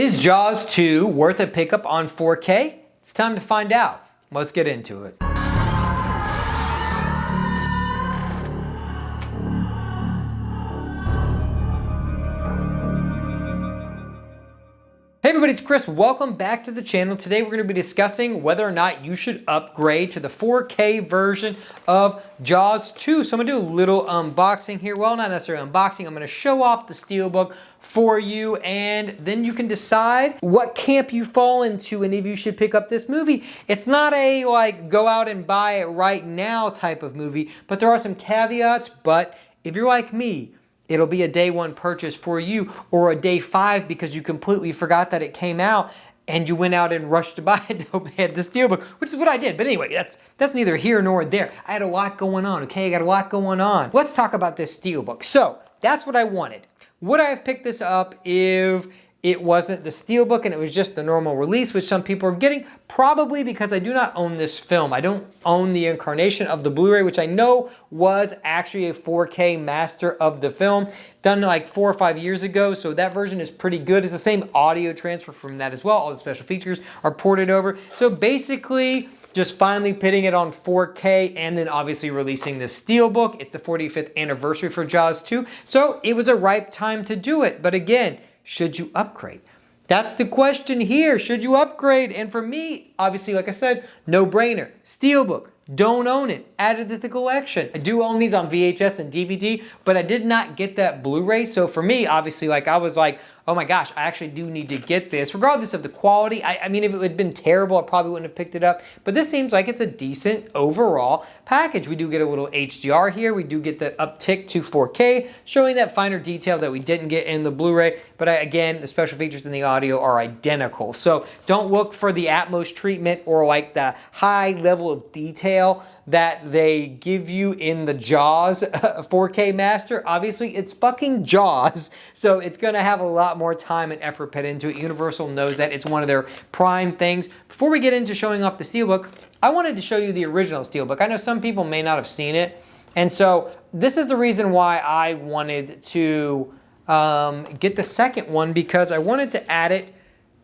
Is Jaws 2 worth a pickup on 4K? It's time to find out. Let's get into it. Hey everybody, it's Chris. Welcome back to the channel. Today we're going to be discussing whether or not you should upgrade to the 4K version of Jaws 2. So I'm going to do a little unboxing here. Well, not necessarily unboxing. I'm going to show off the Steelbook for you, and then you can decide what camp you fall into and if you should pick up this movie. It's not a like go out and buy it right now type of movie, but there are some caveats. But if you're like me, it'll be a day one purchase for you, or a day 5 because you completely forgot that it came out and you went out and rushed to buy it to hope they had the Steelbook, which is what I did. But anyway, that's neither here nor there. I had a lot going on, okay? I got a lot going on. Let's talk about this Steelbook. So that's what I wanted. Would I have picked this up if it wasn't the Steelbook and it was just the normal release, which some people are getting? Probably, because I do not own this film. I don't own the incarnation of the Blu-ray, which I know was actually a 4K master of the film, done like 4 or 5 years ago. So that version is pretty good. It's the same audio transfer from that as well. All the special features are ported over. So basically, just finally putting it on 4K and then obviously releasing the Steelbook. It's the 45th anniversary for Jaws 2. So it was a ripe time to do it. But again, should you upgrade? That's the question here. Should you upgrade? And for me, obviously, like I said, no brainer. Steelbook, don't own it. Added to the collection. I do own these on VHS and DVD, but I did not get that Blu-ray. So for me, obviously, like I was like, oh my gosh, I actually do need to get this, regardless of the quality. I mean, if it had been terrible, I probably wouldn't have picked it up. But this seems like it's a decent overall package. We do get a little HDR here. We do get the uptick to 4K, showing that finer detail that we didn't get in the Blu-ray. But again, the special features in the audio are identical. So don't look for the Atmos treatment or like the high level of detail that they give you in the Jaws 4K master. Obviously, it's fucking Jaws, so it's gonna have a lot more time and effort put into it. Universal knows that. It's one of their prime things. Before we get into showing off the Steelbook, I wanted to show you the original Steelbook. I know some people may not have seen it, and so this is the reason why I wanted to get the second one, because I wanted to add it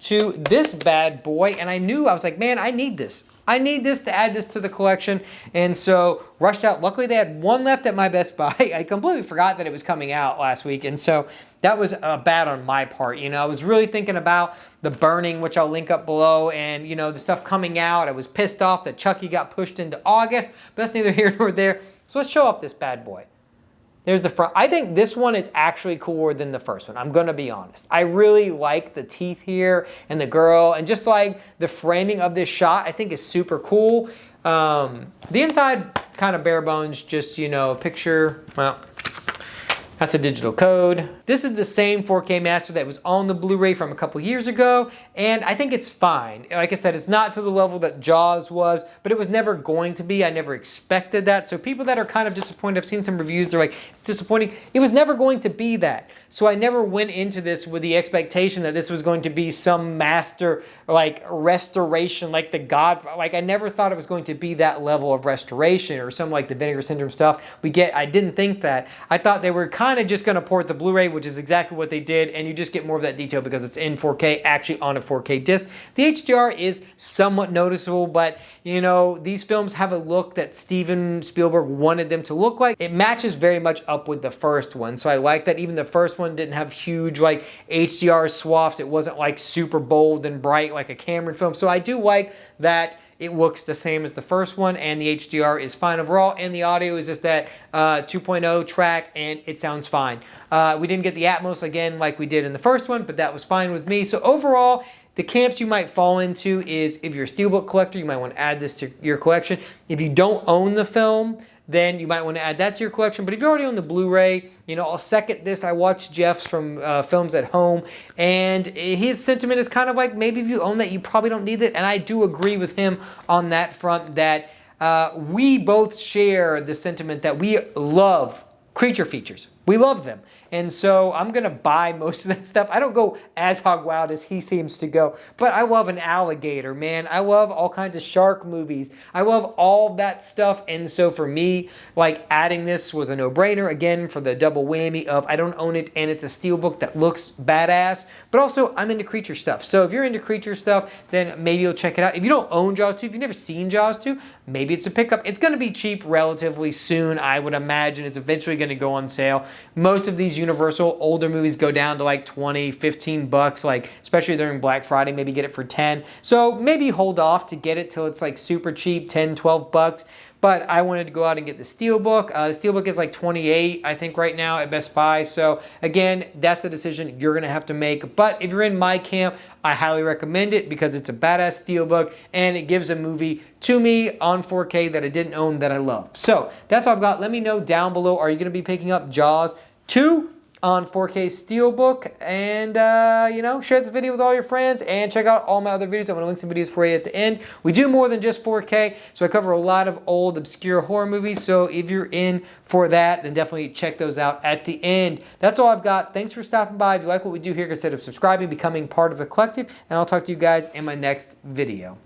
to this bad boy, and I was like, man, I need this. I need this to add this to the collection, and so rushed out. Luckily, they had one left at my Best Buy. I completely forgot that it was coming out last week, and so that was bad on my part. You know, I was really thinking about The Burning, which I'll link up below, and you know, the stuff coming out. I was pissed off that Chucky got pushed into August, but that's neither here nor there. So let's show off this bad boy. There's the front. I think this one is actually cooler than the first one. I'm gonna be honest. I really like the teeth here and the girl, and just like the framing of this shot, I think is super cool. The inside, kind of bare bones, just, you know, picture, well, that's a digital code. This is the same 4K master that was on the Blu-ray from a couple years ago, and I think it's fine. Like I said, it's not to the level that Jaws was, but it was never going to be. I never expected that. So people that are kind of disappointed, I've seen some reviews, they're like, it's disappointing. It was never going to be that. So I never went into this with the expectation that this was going to be some master like restoration, like the God, like I never thought it was going to be that level of restoration or some like the Vinegar Syndrome stuff we get. I didn't think that. I thought they were kind of just going to port the Blu-ray, which is exactly what they did, and you just get more of that detail because it's in 4K, actually on a 4K disc. The HDR is somewhat noticeable, but you know, these films have a look that Steven Spielberg wanted them to look like. It matches very much up with the first one, so I like that. Even the first one didn't have huge like HDR swaths. It wasn't like super bold and bright like a Cameron film, so I do like that it looks the same as the first one, and the HDR is fine overall, and the audio is just that 2.0 track, and it sounds fine. We didn't get the Atmos again like we did in the first one, but that was fine with me. So overall, the camps you might fall into is, if you're a Steelbook collector, you might want to add this to your collection. If you don't own the film, then you might want to add that to your collection. But if you already own the Blu-ray, you know, I'll second this. I watched Jeff's from Films at Home, and his sentiment is kind of like, maybe if you own that, you probably don't need it. And I do agree with him on that front, that we both share the sentiment that we love creature features. we love them. And so I'm going to buy most of that stuff. I don't go as hog wild as he seems to go, but I love an alligator, man. I love all kinds of shark movies. I love all that stuff. And so for me, like adding this was a no-brainer, again, for the double whammy of I don't own it and it's a steelbook that looks badass, but also I'm into creature stuff. So if you're into creature stuff, then maybe you'll check it out. If you don't own Jaws 2, if you've never seen Jaws 2, maybe it's a pickup. It's going to be cheap relatively soon. I would imagine it's eventually going to go on sale. Most of these Universal older movies go down to like 20, 15 bucks, like especially during Black Friday, maybe get it for 10. So maybe hold off to get it till it's like super cheap, 10, 12 bucks. But I wanted to go out and get the Steelbook. The Steelbook is like 28, I think, right now at Best Buy. So again, that's a decision you're gonna have to make. But if you're in my camp, I highly recommend it because it's a badass Steelbook and it gives a movie to me on 4K that I didn't own that I love. So that's all I've got. Let me know down below, are you gonna be picking up Jaws 2 on 4K Steelbook? And you know, share this video with all your friends and check out all my other videos. I'm gonna link some videos for you at the end. We do more than just 4K, so I cover a lot of old obscure horror movies. So if you're in for that, then definitely check those out at the end. That's all I've got. Thanks for stopping by. If you like what we do here, consider subscribing, becoming part of the collective, and I'll talk to you guys in my next video.